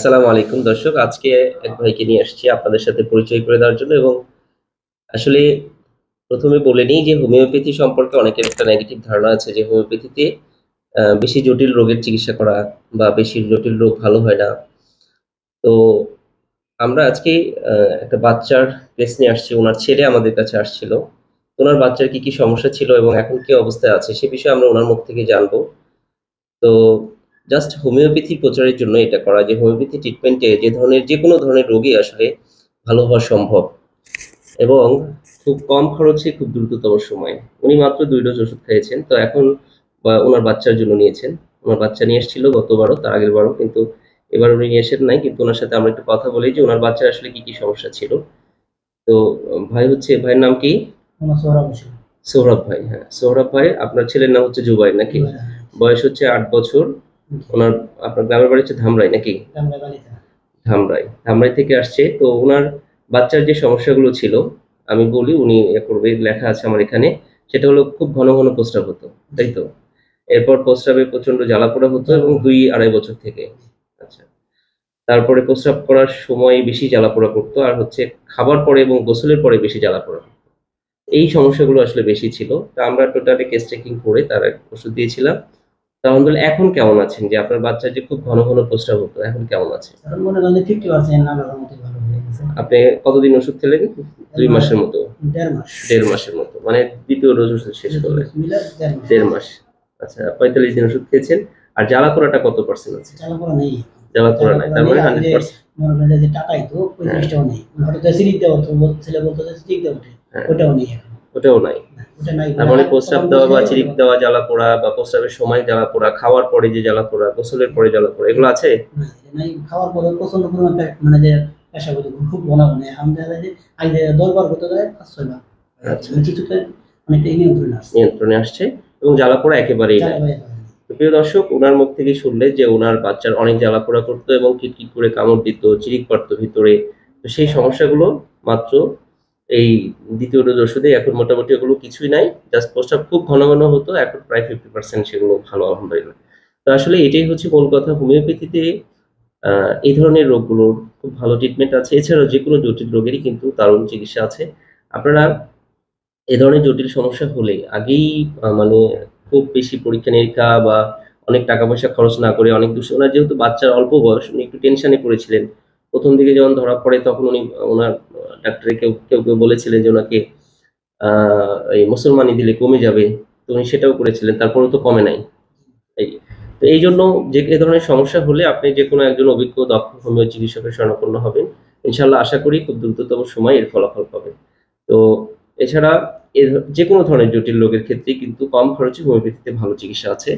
আসসালামু আলাইকুম দর্শক। আজকে এক ভাইকে নিয়ে আসছি আপনাদের সাথে পরিচয় করে দেওয়ার জন্য এবং আসলে ১ম এ বলে নিই যে হোমিওপ্যাথি সম্পর্কে অনেকের একটা নেগেটিভ ধারণা আছে যে হোমিওপ্যাথিতে বেশি জটিল রোগের চিকিৎসা করা বা বেশি জটিল রোগ ভালো হয় না। তো আমরা আজকে আ একটা বাচ্চার কেস নিয়ে আসছি। উনার ছেলে আমাদের কাছে আসছিল। উনার বাচ্চার কি সমস্যা ছিল এবং এখন কি অবস্থায় আছে সে বিষয়ে আমরা উনার মুখ থেকে জানবো। তো জাস্ট হোমিওপ্যাথি প্রচারের জন্য এটা করা যে হোমিওপ্যাথি ট্রিটমেন্টে যেকোনো ধরনের রোগই আসলে ভালো হওয়া সম্ভব এবং খুব কম খরচে খুব দ্রুততম সময়ে। উনি মাত্র ২ ডোজ ওষুধ খেয়েছেন। তো এখন উনার বাচ্চার জন্য নিয়েছেন। উনার বাচ্চা নিয়ে এসেছিল গতবারও, তার আগের বারও, কিন্তু এবার উনি নিয়ে আসেন নাই। কিন্তু উনার সাথে আমরা একটু কথা বলি যে উনার বাচ্চার আসলে কি সমস্যা ছিল। তো ভাইয়ের নাম কি? আমার সোহরাব হোসেন। সোহরাব ভাই। হ্যাঁ, সোহরাব ভাই। আপনার ছেলের নাম হচ্ছে জুবাইর নাকি? জুবাইর, হ্যাঁ। বয়স হচ্ছে ৮ বছর। জি। উনার আপনার গ্রামের বাড়ি হচ্ছে ধামরাই নাকি? আমরা বালিকা। ধামরাই থেকে আসছে। তো উনার বাচ্চার যে সমস্যাগুলো ছিল আমি বলি, উনি করবে, লেখা আছে আমার এখানে। সেটা হলো খুব ঘন প্রস্রাব হতো। তাই তো? এরপর প্রস্রাবে প্রচন্ড জ্বালাপোড়া হতো এবং ২-২.৫ বছর থেকে। আচ্ছা। তারপরে প্রস্রাব করার সময় বেশি জ্বালাপোড়া করতো আর হচ্ছে খাবার পরে এবং গোসলের পরে বেশি জ্বালাপোড়া। এই সমস্যাগুলো আসলে বেশি ছিল। তা আমরা টোটালি কেস চেকিং করে তার ওষুধ দিয়েছিলাম। তো আলহামদুলিল্লাহ এখন কেমন আছেন? যে আপনার বাচ্চার যে খুব ঘন প্রস্রাব হতো, এখন কেমন আছে? এখন মনে করেন যে 50% আল্লাহর রহমতে ভালো হয়ে গেছে। আপনি কতদিন ওষুধ খেলেন? ২ মাসের মতো? ১.৫ মাস। ১.৫ মাসের মতো। মানে ২য় ডোজ ওষুধ শেষ করলেন। মিলে ১.৫ মাস। ১.৫ মাস। আচ্ছা, ৪৫ দিন ওষুধ খেয়েছেন। আর জ্বালাপোড়াটা কত পার্সেন্ট আছে? জ্বালাপোড়া নেই। জ্বালাপোড়া নাই। তার মানে আগে যে 100%। মনে করেন যে টাকাই তো ওই হ্যাঁ, জিনিসটাও নেই। হঠাৎ সিরিপ দেওয়া হতো, ছেলে বলতো যে সিরিপ দেওয়া ওঠে। হ্যাঁ। ওটাও নেই এখন। ওটাও নাই। না, ওটা নাই। তার মানে প্রস্রাব দেওয়া বা চিরিপ দেওয়া জ্বালাপোড়া বা প্রস্রাবের সময় জ্বালাপোড়া, খাওয়ার পরে যে জ্বালাপোড়া, গোসলের পরে জ্বালাপোড়া, এগুলো আছে? না, এটা নাই। খাওয়ার পরে প্রচন্ড পরিমাণ মানে যে পেশাব হতো, খুব ঘন। এখন দেখা যায় যে আগে ১০ বার হতে যায় ৫-৬ বার। আচ্ছা। মানে কিছুটা অনেকটা নিয়ন্ত্রণে আসছে। নিয়ন্ত্রণে আসছে এবং জ্বালাপোড়া একেবারেই নাই। তো প্রিয় দর্শক, উনার মুখ থেকেই শুনলেন যে উনার বাচ্চার অনেক জ্বালাপোড়া করতো এবং কিটকিট করে কামড় দিত, চিরিক পড়তো ভিতরে। তো সেই সমস্যাগুলো মাত্র এই ২য় ডোজ ওষুধে এখন মোটামুটি ওগুলো কিছুই নাই। জাস্ট প্রস্রাব খুব ঘন হতো। এখন প্রায় 50% সেগুলো ভালো আলহামদুলিল্লাহ। তো আসলে এটাই হচ্ছে মূল কথা। হোমিওপ্যাথিতে আ এই ধরনের রোগগুলোর খুব ভালো ট্রিটমেন্ট আছে। এছাড়াও যেকোনো জটিল রোগেরই কিন্তু দারুণ চিকিৎসা আছে। আপনারা এ ধরনের জটিল সমস্যা হলে আগেই মানে খুব বেশি পরীক্ষা-নিরীক্ষা বা অনেক টাকা-পয়সা খরচ না করে অনেক উনার যেহেতু বাচ্চার অল্প বয়স, উনি একটু টেনশনে পড়েছিলেন। ১ম দিকে যখন ধরা পড়ে তখন উনি উনার ডাক্তারে কেউ বলেছিলেন যে উনাকে আ এই মুসলমানি দিলে কমে যাবে। তো উনি সেটাও করেছিলেন। তারপরেও তো কমে নাই। এই তো এইজন্য যে এ ধরনের সমস্যা হলে আপনি যেকোনো একজন অভিজ্ঞ দক্ষ হোমিও চিকিৎসকের শরণাপন্ন হবেন। ইনশাআল্লাহ আশা করি খুব দ্রুততম সময়ে এর ফলাফল পাবেন। তো এছাড়া যেকোনো ধরনের জটিল রোগের ক্ষেত্রেই কিন্তু কম খরচে হোমিওপ্যাথিতে ভালো চিকিৎসা আছে।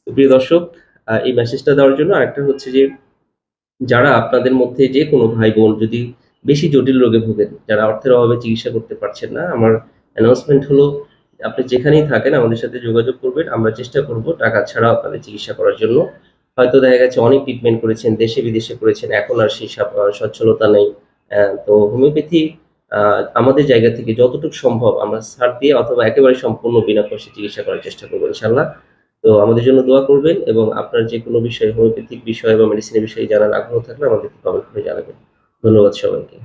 তো প্রিয় দর্শক, এই মেসেজটা দেওয়ার জন্য আরেকটা হচ্ছে যে যারা আপনাদের মধ্যে যেকোনো ভাই-বোন যদি বেশি জটিল রোগে ভোগেন, যারা অর্থের অভাবে চিকিৎসা করতে পারছেন না, আমার অ্যানাউন্সমেন্ট হলো আপনি যেখানেই থাকেন আমাদের সাথে যোগাযোগ করবেন। আমরা চেষ্টা করব টাকা ছাড়াও আপনাদের চিকিৎসা করার জন্য। হয়তো দেখা গেছে অনেক ট্রিটমেন্ট করেছেন, দেশে-বিদেশে করেছেন, এখন আর সেই সচ্ছলতা নেই। তো হোমিওপ্যাথি আ আমাদের জায়গা থেকে যতটুকু সম্ভব আমরা ছাড় দিয়ে অথবা একেবারে সম্পূর্ণ বিনা পয়সায় চিকিৎসা করার চেষ্টা করব ইনশাআল্লাহ। তো আমাদের জন্য দোয়া করবেন এবং আপনার যেকোনো বিষয়ে হোমিওপ্যাথিক বিষয় বা মেডিসিনের বিষয়ে জানার আগ্রহ থাকলে আমাদেরকে কমেন্ট করে জানাবেন। ধন্যবাদ সবাইকে।